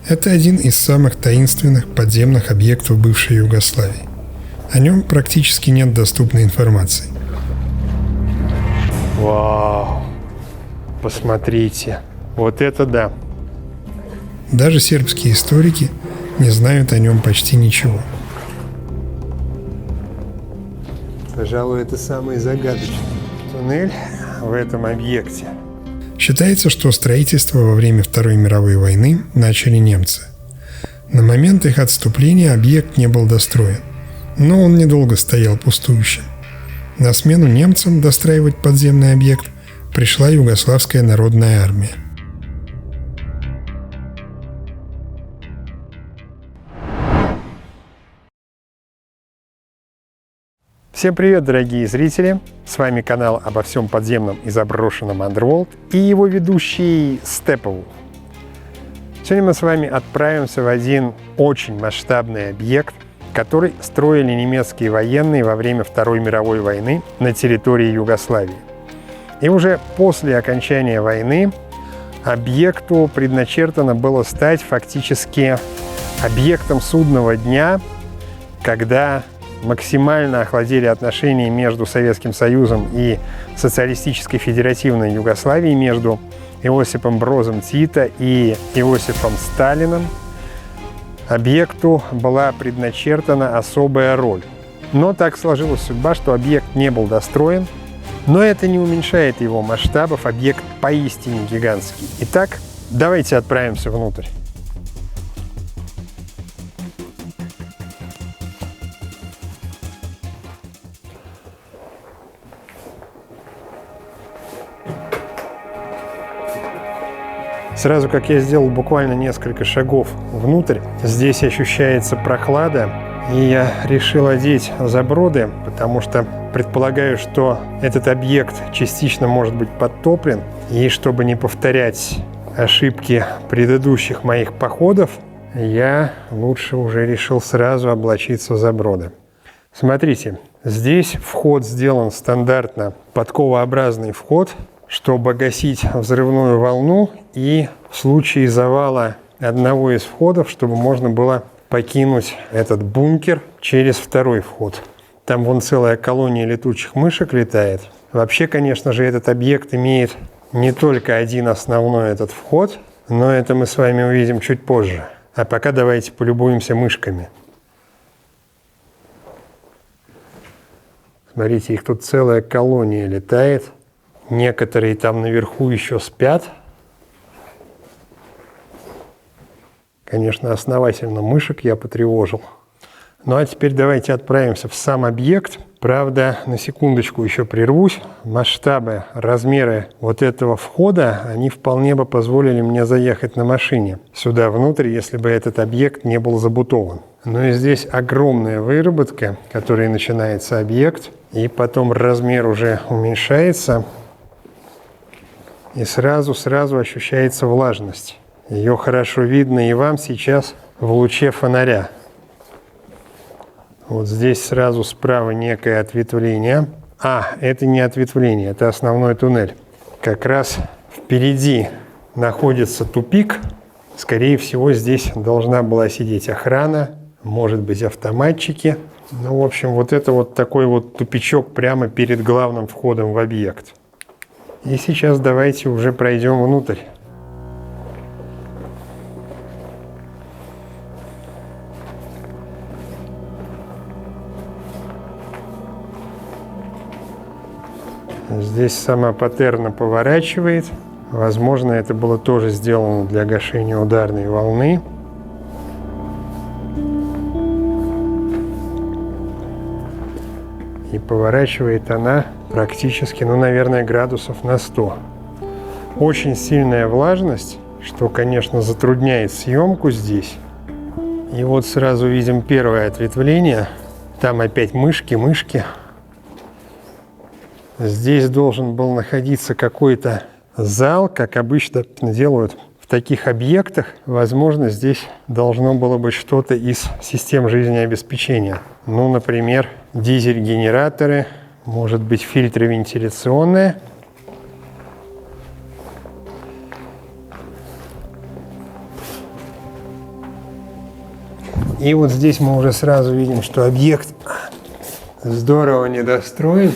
Это один из самых таинственных подземных объектов бывшей Югославии. О нем практически нет доступной информации. Вау! Посмотрите! Вот это да! Даже сербские историки не знают о нем почти ничего. Пожалуй, это самый загадочный туннель в этом объекте. Считается, что строительство во время Второй мировой войны начали немцы. На момент их отступления объект не был достроен, но он недолго стоял пустующим. На смену немцам достраивать подземный объект пришла Югославская народная армия. Всем привет, дорогие зрители! С вами канал обо всем подземном и заброшенном Underworld и его ведущий Степов. Сегодня мы с вами отправимся в один очень масштабный объект, который строили немецкие военные во время Второй мировой войны на территории Югославии. И уже после окончания войны объекту предначертано было стать фактически объектом судного дня, когда максимально охладели отношения между Советским Союзом и Социалистической Федеративной Югославией, между Иосипом Брозом Тито и Иосифом Сталиным. Объекту была предначертана особая роль. Но так сложилась судьба, что объект не был достроен, но это не уменьшает его масштабов, объект поистине гигантский. Итак, давайте отправимся внутрь. Сразу как я сделал буквально несколько шагов внутрь, здесь ощущается прохлада, и я решил одеть заброды, потому что предполагаю, что этот объект частично может быть подтоплен, и чтобы не повторять ошибки предыдущих моих походов, я лучше уже решил сразу облачиться в заброды. Смотрите, здесь вход сделан стандартно, подковообразный вход, чтобы гасить взрывную волну и в случае завала одного из входов, чтобы можно было покинуть этот бункер через второй вход. Там вон целая колония летучих мышек летает. Вообще, конечно же, этот объект имеет не только один основной этот вход, но это мы с вами увидим чуть позже. А пока давайте полюбуемся мышками. Смотрите, их тут целая колония летает. Некоторые там наверху еще спят. Конечно, основательно мышек я потревожил. Ну а теперь давайте отправимся в сам объект. Правда, на секундочку еще прервусь. Масштабы, размеры вот этого входа, они вполне бы позволили мне заехать на машине сюда внутрь, если бы этот объект не был забутован. Но и здесь огромная выработка, которой начинается объект, и потом размер уже уменьшается. И сразу ощущается влажность. Ее хорошо видно и вам сейчас в луче фонаря. Вот здесь сразу справа некое ответвление. Это не ответвление, это основной туннель. Как раз впереди находится тупик. Скорее всего, здесь должна была сидеть охрана, может быть, автоматчики. Ну, в общем, вот это вот такой вот тупичок прямо перед главным входом в объект. И сейчас давайте уже пройдем внутрь. Здесь сама патерна поворачивает. Возможно, это было тоже сделано для гашения ударной волны. И поворачивает она практически, наверное, градусов на 100. Очень сильная влажность, что, конечно, затрудняет съемку здесь. И вот сразу видим первое ответвление. Там опять мышки. Здесь должен был находиться какой-то зал, как обычно делают в таких объектах. Возможно, здесь должно было быть что-то из систем жизнеобеспечения. Ну, например, дизель-генераторы, может быть, фильтры вентиляционные. И вот здесь мы уже сразу видим, что объект здорово недостроен.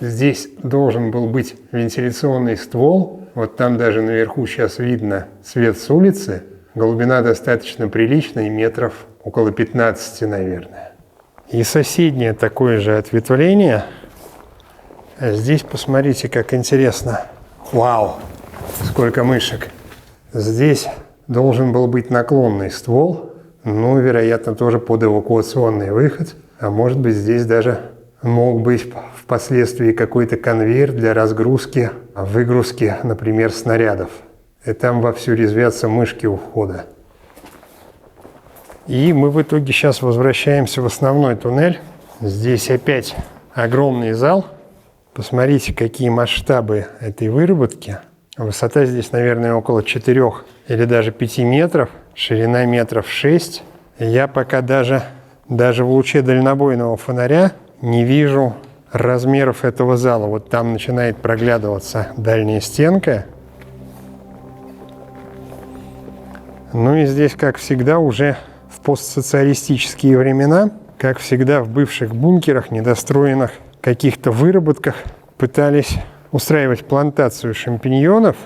Здесь должен был быть вентиляционный ствол. Вот там даже наверху сейчас видно свет с улицы. Глубина достаточно приличная, метров около 15, наверное. И соседнее такое же ответвление. А здесь посмотрите, как интересно. Вау! Сколько мышек! Здесь должен был быть наклонный ствол. Ну, вероятно, тоже под эвакуационный выход. А может быть, здесь даже мог быть впоследствии какой-то конвейер для разгрузки, выгрузки, например, снарядов. И там вовсю резвятся мышки у входа. И мы в итоге сейчас возвращаемся в основной туннель. Здесь опять огромный зал. Посмотрите, какие масштабы этой выработки. Высота здесь, наверное, около 4 или даже 5 метров. Ширина метров 6. Я пока даже в луче дальнобойного фонаря не вижу размеров этого зала. Вот там начинает проглядываться дальняя стенка. Ну и здесь, как всегда, уже в постсоциалистические времена, как всегда в бывших бункерах, недостроенных каких-то выработках, пытались устраивать плантацию шампиньонов.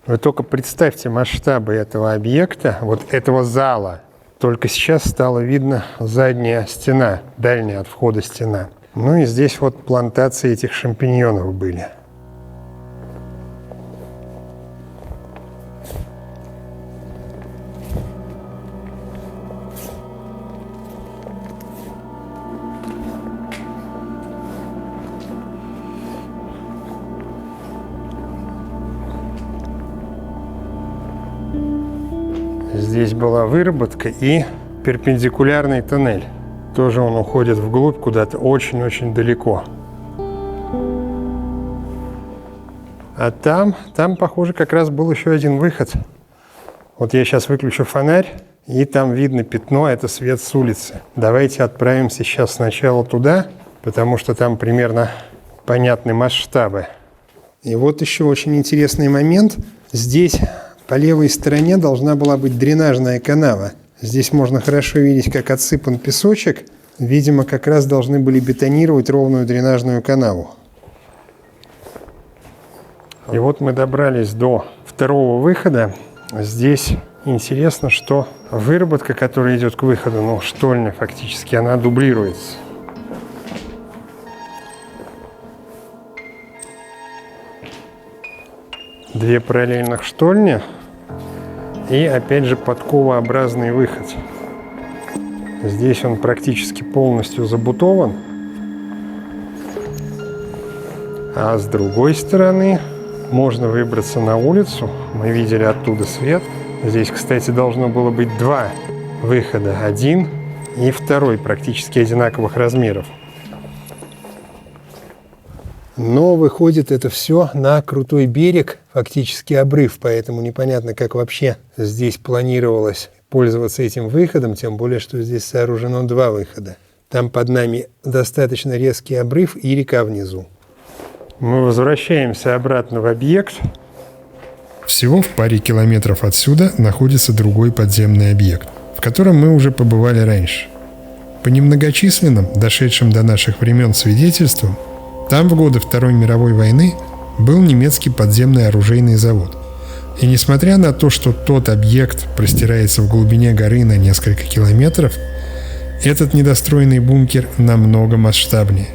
Вы только представьте масштабы этого объекта, вот этого зала. Только сейчас стало видно задняя стена, дальняя от входа стена. Ну и здесь вот плантации этих шампиньонов были. Здесь была выработка и перпендикулярный тоннель. Тоже он уходит вглубь куда-то очень-очень далеко. А там, похоже, как раз был еще один выход. Вот я сейчас выключу фонарь, и там видно пятно, это свет с улицы. Давайте отправимся сейчас сначала туда, потому что там примерно понятны масштабы. И вот еще очень интересный момент. Здесь по левой стороне должна была быть дренажная канава. Здесь можно хорошо видеть, как отсыпан песочек. Видимо, как раз должны были бетонировать ровную дренажную канаву. И вот мы добрались до второго выхода. Здесь интересно, что выработка, которая идет к выходу, ну, штольня фактически, она дублируется. Две параллельных штольни и опять же подковообразный выход. Здесь он практически полностью забутован, а с другой стороны можно выбраться на улицу. Мы видели оттуда свет. Здесь, кстати, должно было быть два выхода, один и второй, практически одинаковых размеров. Но выходит это все на крутой берег, фактически обрыв, поэтому непонятно, как вообще здесь планировалось пользоваться этим выходом, тем более, что здесь сооружено два выхода. Там под нами достаточно резкий обрыв и река внизу. Мы возвращаемся обратно в объект. Всего в паре километров отсюда находится другой подземный объект, в котором мы уже побывали раньше. По немногочисленным, дошедшим до наших времен свидетельствам, там в годы Второй мировой войны был немецкий подземный оружейный завод. И несмотря на то, что тот объект простирается в глубине горы на несколько километров, этот недостроенный бункер намного масштабнее.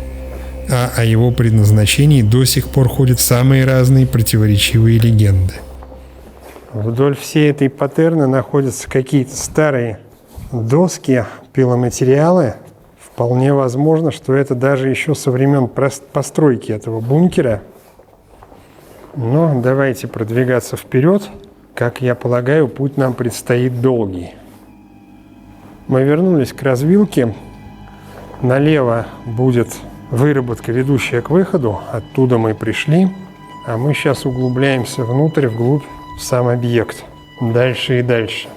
А о его предназначении до сих пор ходят самые разные противоречивые легенды. Вдоль всей этой патерны находятся какие-то старые доски, пиломатериалы. Вполне возможно, что это даже еще со времен постройки этого бункера. Но давайте продвигаться вперед. Как я полагаю, путь нам предстоит долгий. Мы вернулись к развилке. Налево будет выработка, ведущая к выходу. Оттуда мы пришли. А мы сейчас углубляемся внутрь, вглубь, в сам объект. Дальше и дальше.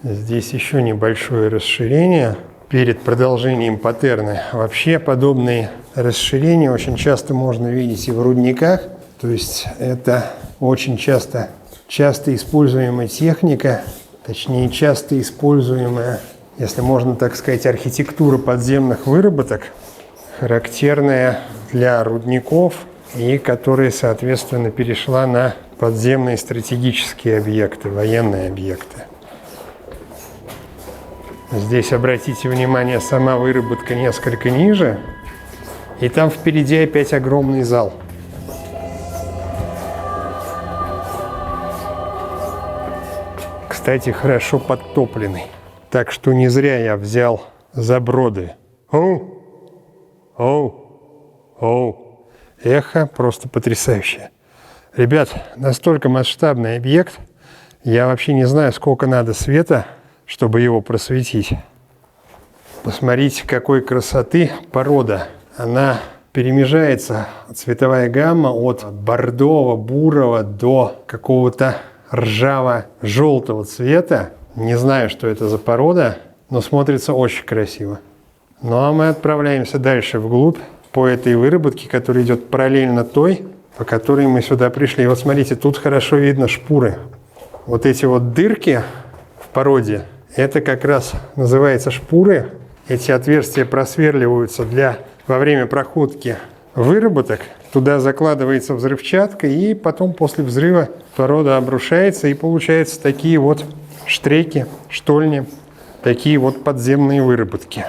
Здесь еще небольшое расширение перед продолжением паттерна. Вообще подобные расширения очень часто можно видеть и в рудниках. То есть это очень часто используемая техника точнее часто используемая, если можно так сказать, архитектура подземных выработок, характерная для рудников и которая, соответственно, перешла на подземные стратегические объекты, военные объекты. Здесь, обратите внимание, сама выработка несколько ниже, и там впереди опять огромный зал. Кстати, хорошо подтопленный. Так что не зря я взял заброды. Оу! Оу! Оу! Эхо просто потрясающее. Ребят, настолько масштабный объект, я вообще не знаю, сколько надо света, чтобы его просветить. Посмотрите, какой красоты порода. Она перемежается, цветовая гамма от бордово-бурого до какого-то ржаво-желтого цвета. Не знаю, что это за порода, но смотрится очень красиво. Ну а мы отправляемся дальше вглубь по этой выработке, которая идет параллельно той, по которой мы сюда пришли. И вот смотрите, тут хорошо видно шпуры. Вот эти вот дырки в породе, это как раз называется шпуры. Эти отверстия просверливаются во время проходки выработок. Туда закладывается взрывчатка, и потом после взрыва порода обрушается, и получаются такие вот штреки, штольни, такие вот подземные выработки.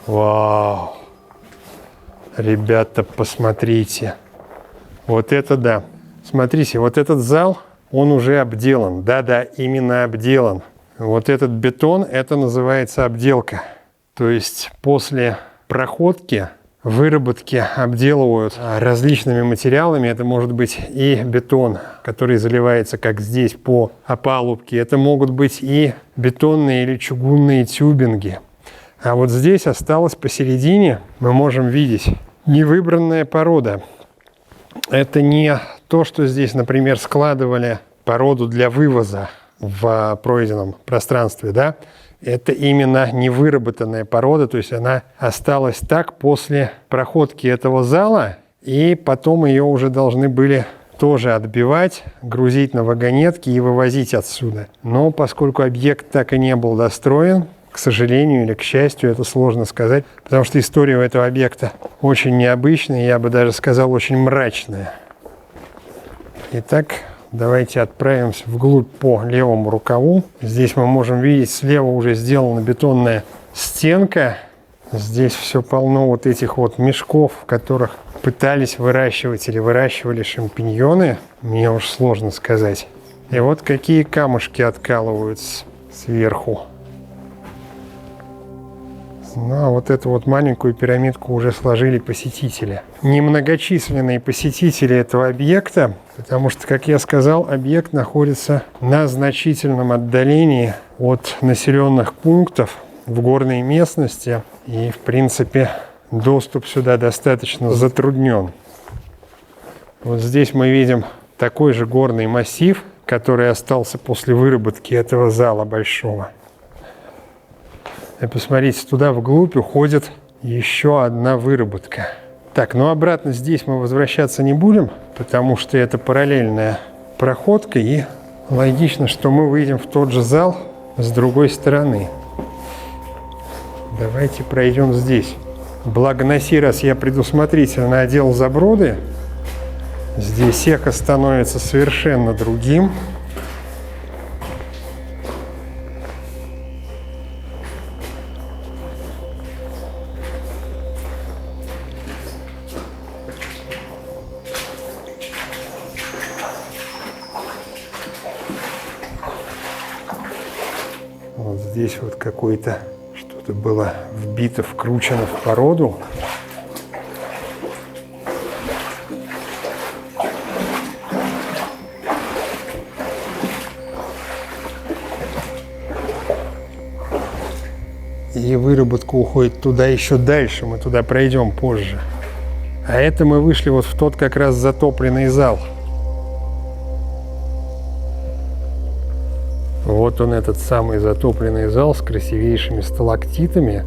Вау! Ребята, посмотрите. Вот это да. Смотрите, вот этот зал, он уже обделан. Да-да, именно обделан. Вот этот бетон, это называется обделка. То есть после проходки выработки обделывают различными материалами. Это может быть и бетон, который заливается, как здесь, по опалубке. Это могут быть и бетонные или чугунные тюбинги. А вот здесь осталось посередине, мы можем видеть, невыбранная порода. Это не то, что здесь, например, складывали породу для вывоза в пройденном пространстве, да? Это именно невыработанная порода, то есть она осталась так после проходки этого зала, и потом ее уже должны были тоже отбивать, грузить на вагонетки и вывозить отсюда. Но поскольку объект так и не был достроен, к сожалению или к счастью, это сложно сказать, потому что история у этого объекта очень необычная, я бы даже сказал, очень мрачная. Итак, давайте отправимся вглубь по левому рукаву. Здесь мы можем видеть, слева уже сделана бетонная стенка. Здесь все полно вот этих вот мешков, в которых пытались выращивать или выращивали шампиньоны. Мне уж сложно сказать. И вот какие камушки откалываются сверху. Ну, а вот эту вот маленькую пирамидку уже сложили посетители. Немногочисленные посетители этого объекта, потому что, как я сказал, объект находится на значительном отдалении от населенных пунктов в горной местности. И, в принципе, доступ сюда достаточно затруднен. Вот здесь мы видим такой же горный массив, который остался после выработки этого зала большого. И посмотрите, туда вглубь уходит еще одна выработка. Так, ну обратно здесь мы возвращаться не будем, потому что это параллельная проходка, и логично, что мы выйдем в тот же зал с другой стороны. Давайте пройдем здесь. Благо на сей раз я предусмотрительно одел заброды. Здесь эхо становится совершенно другим. Вот здесь вот какое-то что-то было вбито, вкручено в породу. И выработка уходит туда еще дальше, мы туда пройдем позже. А это мы вышли вот в тот как раз затопленный зал. Вот он, этот самый затопленный зал с красивейшими сталактитами.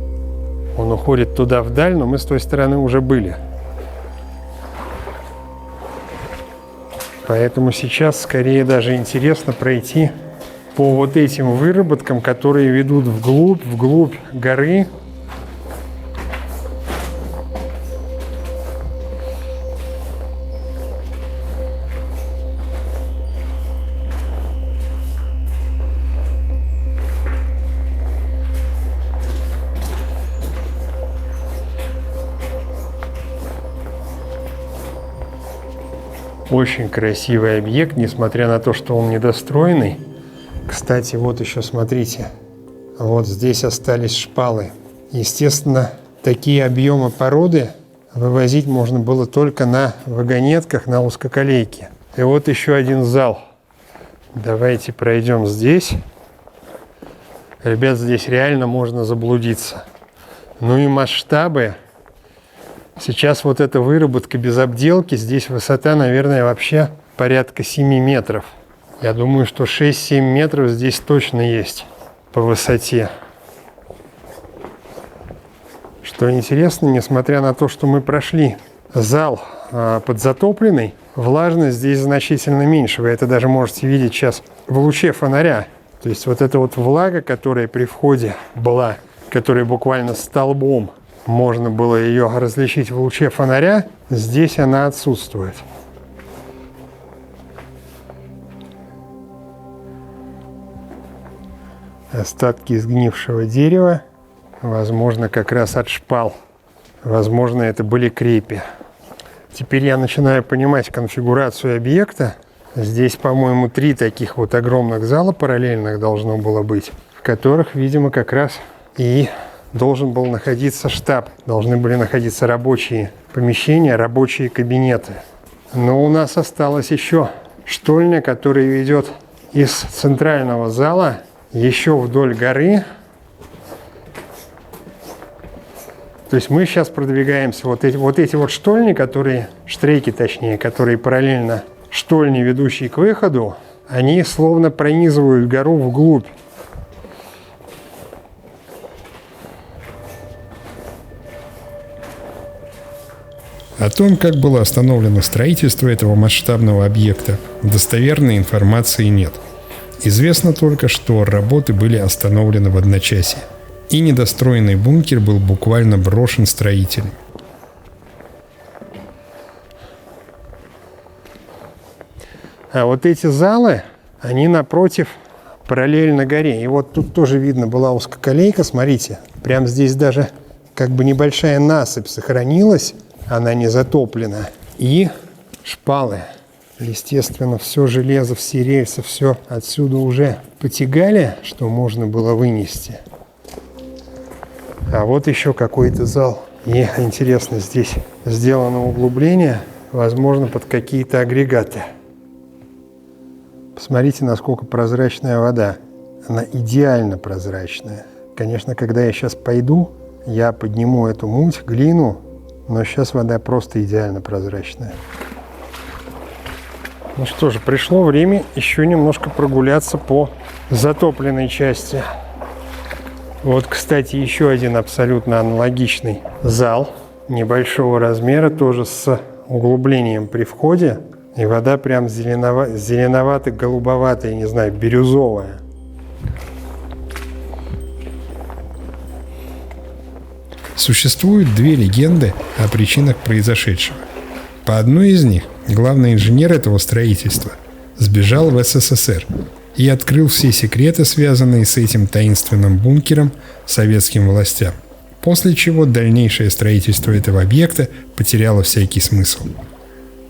Он уходит туда вдаль, но мы с той стороны уже были. Поэтому сейчас скорее даже интересно пройти по вот этим выработкам, которые ведут вглубь горы. Очень красивый объект, несмотря на то, что он недостроенный. Кстати, вот еще смотрите, вот здесь остались шпалы. Естественно, такие объемы породы вывозить можно было только на вагонетках, на узкоколейке. И вот еще один зал. Давайте пройдем здесь. Ребят, здесь реально можно заблудиться. Ну и масштабы. Сейчас вот эта выработка без обделки, здесь высота, наверное, вообще порядка 7 метров. Я думаю, что 6-7 метров здесь точно есть по высоте. Что интересно, несмотря на то, что мы прошли зал подзатопленный, влажность здесь значительно меньше. Вы это даже можете видеть сейчас в луче фонаря. То есть вот эта вот влага, которая при входе была, которая буквально столбом, можно было ее различить в луче фонаря, здесь она отсутствует. Остатки сгнившего дерева, возможно, как раз от шпал. Возможно, это были крепи. Теперь я начинаю понимать конфигурацию объекта. Здесь, по-моему, 3 таких вот огромных зала параллельных должно было быть, в которых, видимо, как раз и должен был находиться штаб. Должны были находиться рабочие помещения, рабочие кабинеты. Но у нас осталась еще штольня, которая ведет из центрального зала еще вдоль горы. То есть мы сейчас продвигаемся, вот эти штольни, штреки точнее, которые параллельно штольне, ведущей к выходу, они словно пронизывают гору вглубь. О том, как было остановлено строительство этого масштабного объекта, достоверной информации нет. Известно только, что работы были остановлены в одночасье, и недостроенный бункер был буквально брошен строителям. А вот эти залы, они напротив, параллельно горе. И вот тут тоже видно была узкоколейка, смотрите, прямо здесь даже как бы небольшая насыпь сохранилась, она не затоплена. И шпалы. Естественно, все железо, все рельсы, все отсюда уже потягали, что можно было вынести. А вот еще какой-то зал. И интересно, здесь сделано углубление, возможно, под какие-то агрегаты. Посмотрите, насколько прозрачная вода. Она идеально прозрачная. Конечно, когда я сейчас пойду, я подниму эту муть, глину, но сейчас вода просто идеально прозрачная. Ну что же, пришло время еще немножко прогуляться по затопленной части. Вот, кстати, еще один абсолютно аналогичный зал небольшого размера, тоже с углублением при входе. И вода прям зеленовато-голубоватая, не знаю, бирюзовая. Существуют 2 легенды о причинах произошедшего. По одной из них главный инженер этого строительства сбежал в СССР и открыл все секреты, связанные с этим таинственным бункером, советским властям, после чего дальнейшее строительство этого объекта потеряло всякий смысл.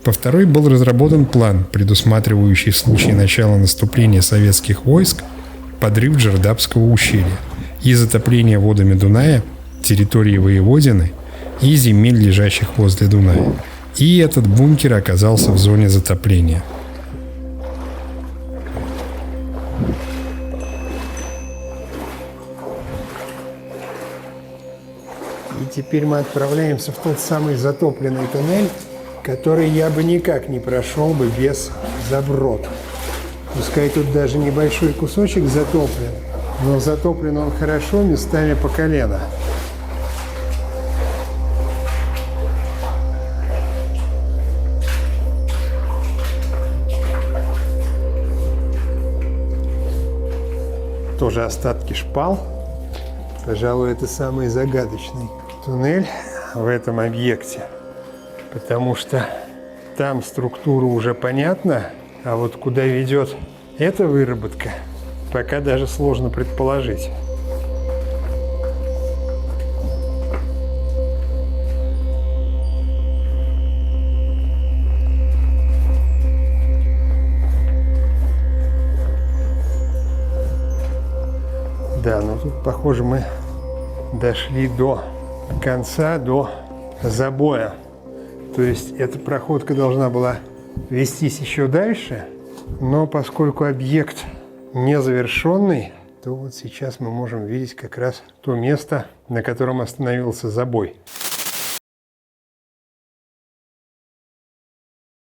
По второй был разработан план, предусматривающий в случае начала наступления советских войск подрыв Джардапского ущелья и затопление водами Дуная территории Воеводины и земель, лежащих возле Дуная. И этот бункер оказался в зоне затопления. И теперь мы отправляемся в тот самый затопленный туннель, который я бы никак не прошел бы без заброда. Пускай тут даже небольшой кусочек затоплен, но затоплен он хорошо, местами по колено. тоже остатки шпал. Пожалуй, это самый загадочный туннель в этом объекте, потому что там структура уже понятна, а вот куда ведет эта выработка, пока даже сложно предположить. Да, ну тут, похоже, мы дошли до конца, до забоя. То есть эта проходка должна была вестись еще дальше, но поскольку объект незавершенный, то вот сейчас мы можем видеть как раз то место, на котором остановился забой.